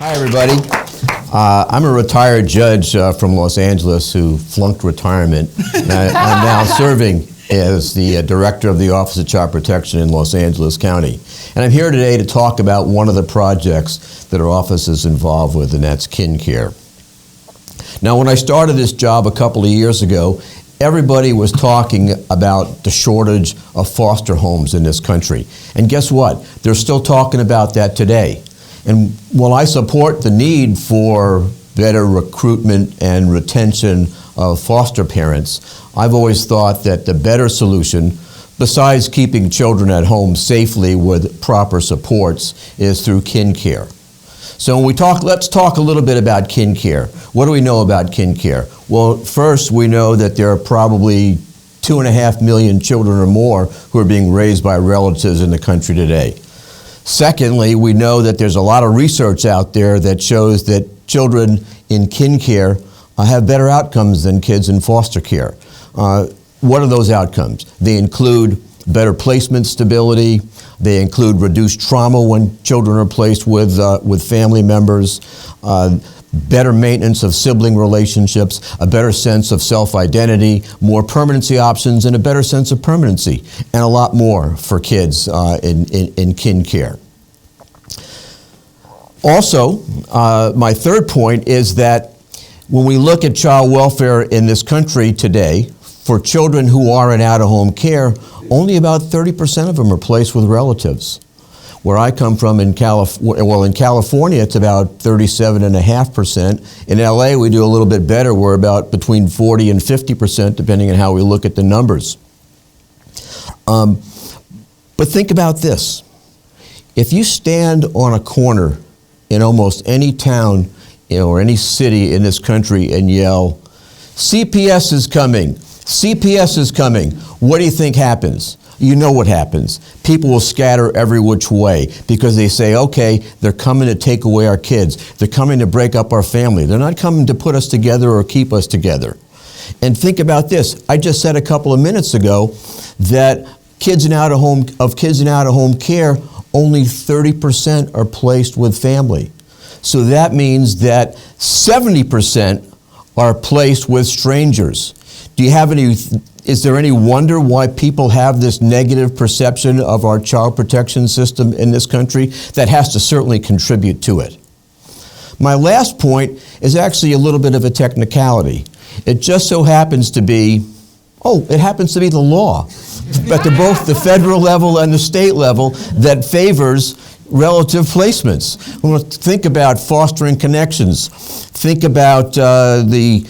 Hi, everybody. I'm a retired judge from Los Angeles who flunked retirement. And I'm now serving as the director of the Office of Child Protection in Los Angeles County. And I'm here today to talk about one of the projects that our office is involved with, and that's KinCare. Now, when I started this job a couple of years ago, everybody was talking about the shortage of foster homes in this country. And guess what? They're still talking about that today. And while I support the need for better recruitment and retention of foster parents, I've always thought that the better solution, besides keeping children at home safely with proper supports, is through KinCare. So when we talk, let's talk a little bit about KinCare. What do we know about KinCare? Well, first, we know that there are probably 2.5 million children or more who are being raised by relatives in the country today. Secondly, we know that there's a lot of research out there that shows that children in KinCare have better outcomes than kids in foster care. What are those outcomes? They include better placement stability. They include reduced trauma when children are placed with family members, better maintenance of sibling relationships, a better sense of self-identity, more permanency options, and a better sense of permanency, and a lot more for kids in KinCare. Also, my third point is that when we look at child welfare in this country today, for children who are in out-of-home care, only about 30% of them are placed with relatives. Where I come from in California, it's about 37.5%. In LA, we do a little bit better. We're about between 40 and 50%, depending on how we look at the numbers. But think about this. If you stand on a corner in almost any town or any city in this country and yell, CPS is coming, CPS is coming, what do you think happens? You know what happens. People will scatter every which way because they say, okay, they're coming to take away our kids. They're coming to break up our family. They're not coming to put us together or keep us together. And think about this. I just said a couple of minutes ago that kids in out-of-home care, only 30% are placed with family. So that means that 70% are placed with strangers. Do you have any? Is there any wonder why people have this negative perception of our child protection system in this country? That has to certainly contribute to it. My last point is actually a little bit of a technicality. It just so happens to be, it happens to be the law, but to both the federal level and the state level that favors relative placements. When we think about fostering connections, think about the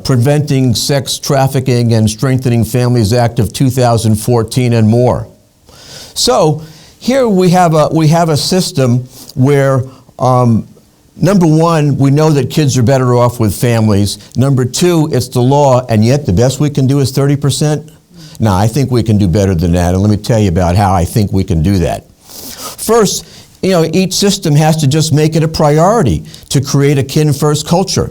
Preventing Sex Trafficking and Strengthening Families Act of 2014 and more. So here we have a system where number one, we know that kids are better off with families. Number two, it's the law, and yet the best we can do is 30%? No, I think we can do better than that, and let me tell you about how I think we can do that. First, each system has to just make it a priority to create a kin-first culture.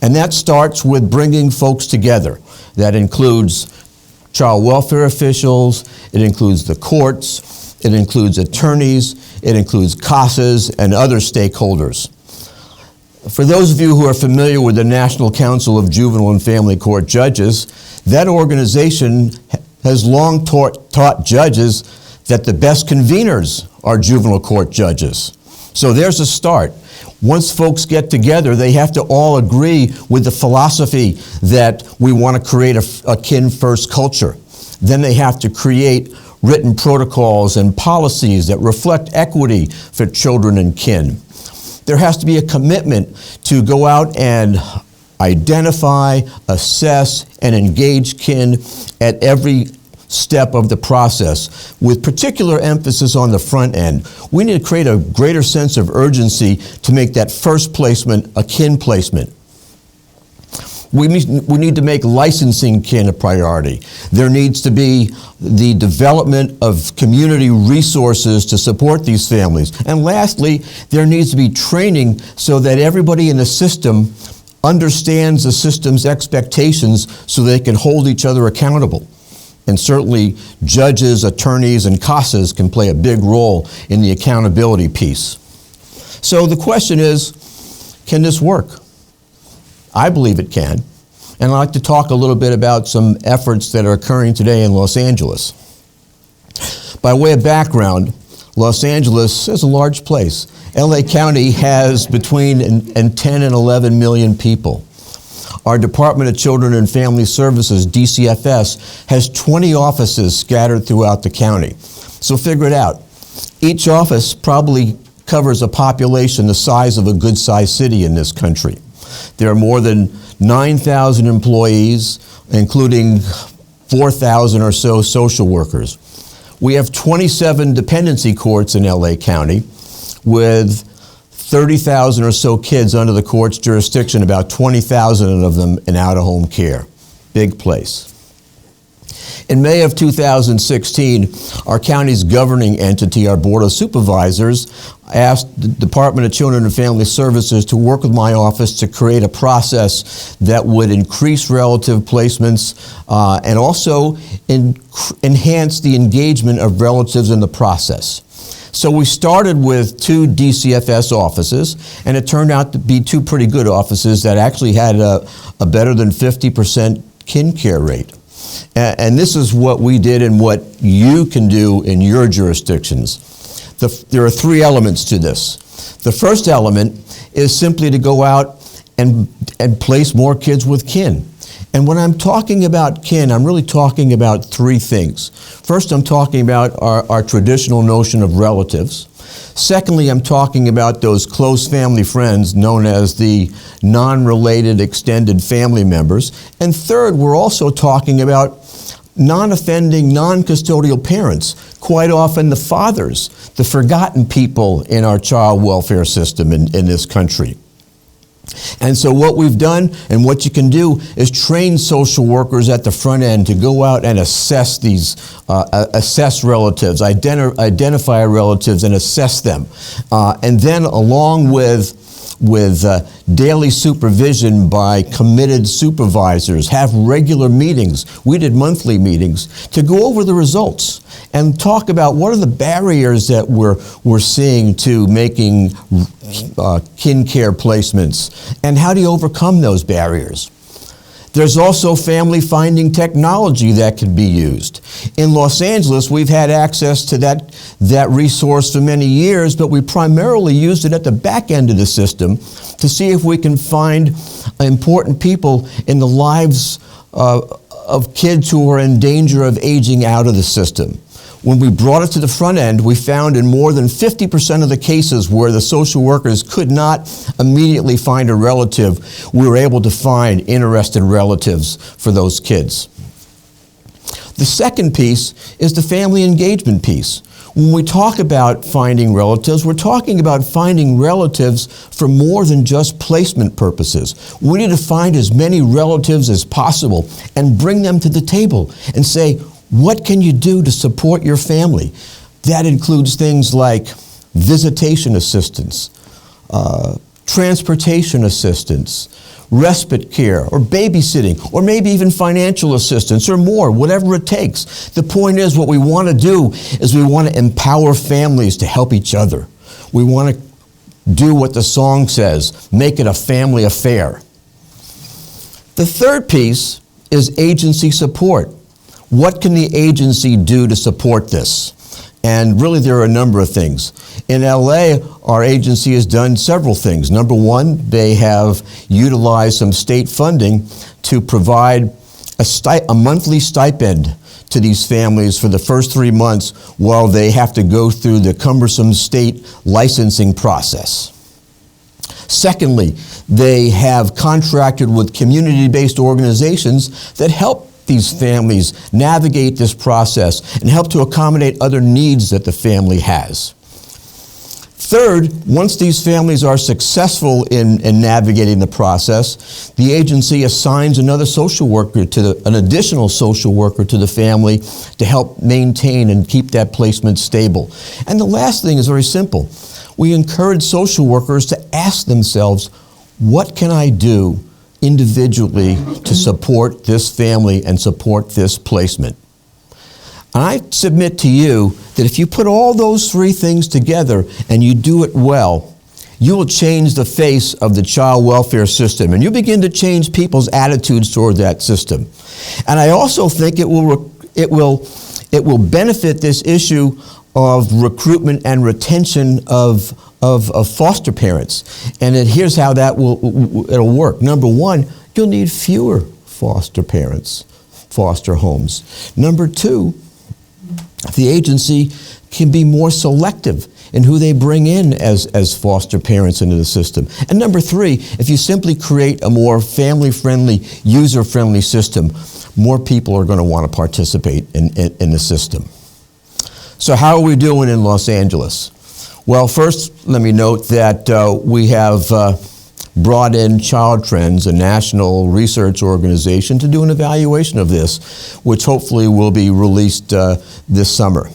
And that starts with bringing folks together. That includes child welfare officials, it includes the courts, it includes attorneys, it includes CASAs and other stakeholders. For those of you who are familiar with the National Council of Juvenile and Family Court Judges, that organization has long taught judges that the best conveners are juvenile court judges. So there's a start. Once folks get together, they have to all agree with the philosophy that we want to create a kin-first culture. Then they have to create written protocols and policies that reflect equity for children and kin. There has to be a commitment to go out and identify, assess, and engage kin at every step of the process, with particular emphasis on the front end. We need to create a greater sense of urgency to make that first placement a kin placement. We need to make licensing kin a priority. There needs to be the development of community resources to support these families. And lastly, there needs to be training so that everybody in the system understands the system's expectations so they can hold each other accountable. And certainly judges, attorneys, and CASAs can play a big role in the accountability piece. So the question is, Can this work? I believe it can. And I'd like to talk a little bit about some efforts that are occurring today in Los Angeles. By way of background, Los Angeles is a large place. LA County has between 10 and 11 million people. Our Department of Children and Family Services, DCFS, has 20 offices scattered throughout the county. So figure it out. Each office probably covers a population the size of a good-sized city in this country. There are more than 9,000 employees, including 4,000 or so social workers. We have 27 dependency courts in LA County with 30,000 or so kids under the court's jurisdiction, about 20,000 of them in out-of-home care. Big place. In May of 2016, our county's governing entity, our Board of Supervisors, asked the Department of Children and Family Services to work with my office to create a process that would increase relative placements and also enhance the engagement of relatives in the process. So we started with 2 DCFS offices, and it turned out to be 2 pretty good offices that actually had a better than 50% kin care rate. And this is what we did and what you can do in your jurisdictions. There are 3 elements to this. The first element is simply to go out and place more kids with kin. And when I'm talking about kin, I'm really talking about 3 things. First, I'm talking about our traditional notion of relatives. Secondly, I'm talking about those close family friends known as the non-related extended family members. And third, we're also talking about non-offending, non-custodial parents, quite often the fathers, the forgotten people in our child welfare system in this country. And so what we've done and what you can do is train social workers at the front end to go out and assess these, assess relatives, identify relatives and assess them. And then along with daily supervision by committed supervisors, have regular meetings. We did monthly meetings to go over the results and talk about what are the barriers that we're seeing to making kin care placements and how do you overcome those barriers. There's also family finding technology that can be used. In Los Angeles, we've had access to that resource for many years, but we primarily used it at the back end of the system to see if we can find important people in the lives of kids who are in danger of aging out of the system. When we brought it to the front end, we found in more than 50% of the cases where the social workers could not immediately find a relative, we were able to find interested relatives for those kids. The second piece is the family engagement piece. When we talk about finding relatives, we're talking about finding relatives for more than just placement purposes. We need to find as many relatives as possible and bring them to the table and say, what can you do to support your family? That includes things like visitation assistance, transportation assistance, respite care, or babysitting, or maybe even financial assistance, or more, whatever it takes. The point is, what we want to do is we want to empower families to help each other. We want to do what the song says, make it a family affair. The third piece is agency support. What can the agency do to support this? And really there are a number of things. In LA, our agency has done several things. Number one, they have utilized some state funding to provide a monthly stipend to these families for the first 3 months while they have to go through the cumbersome state licensing process. Secondly, they have contracted with community-based organizations that help these families navigate this process and help to accommodate other needs that the family has. Third, once these families are successful in navigating the process, the agency assigns another social worker an additional social worker to the family to help maintain and keep that placement stable. And the last thing is very simple. We encourage social workers to ask themselves, what can I do individually to support this family and support this placement? And I submit to you that if you put all those 3 things together and you do it well, you will change the face of the child welfare system, and you begin to change people's attitudes toward that system. And I also think it will benefit this issue of recruitment and retention of foster parents. And here's how it'll work. Number one, you'll need fewer foster parents, foster homes. Number two, the agency can be more selective in who they bring in as foster parents into the system. And number three, if you simply create a more family-friendly, user-friendly system, more people are going to want to participate in the system. So how are we doing in Los Angeles? Well, first, let me note that we have brought in Child Trends, a national research organization, to do an evaluation of this, which hopefully will be released this summer.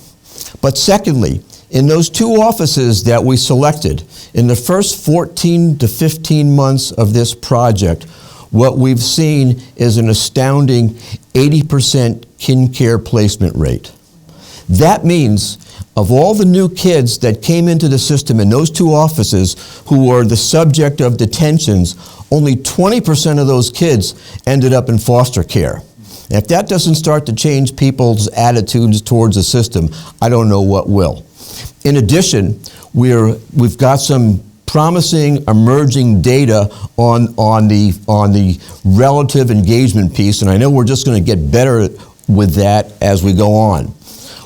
But secondly, in those two offices that we selected, in the first 14 to 15 months of this project, what we've seen is an astounding 80% kin care placement rate. That means of all the new kids that came into the system in those two offices who were the subject of detentions, only 20% of those kids ended up in foster care. And if that doesn't start to change people's attitudes towards the system, I don't know what will. In addition, we've got some promising emerging data on the relative engagement piece, and I know we're just going to get better with that as we go on.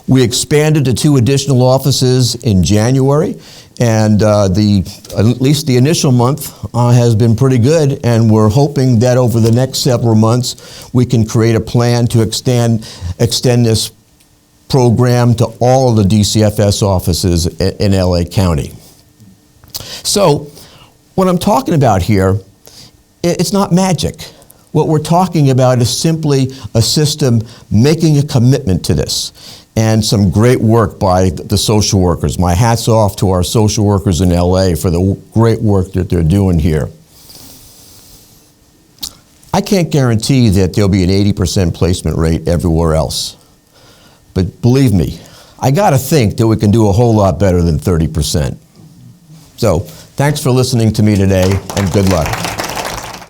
We expanded to 2 additional offices in January, and at least the initial month has been pretty good, and we're hoping that over the next several months we can create a plan to extend this program to all of the DCFS offices in LA County. So what I'm talking about here, it's not magic. What we're talking about is simply a system making a commitment to this, and some great work by the social workers. My hat's off to our social workers in LA for the great work that they're doing here. I can't guarantee that there'll be an 80% placement rate everywhere else. But believe me, I gotta think that we can do a whole lot better than 30%. So, thanks for listening to me today, and good luck.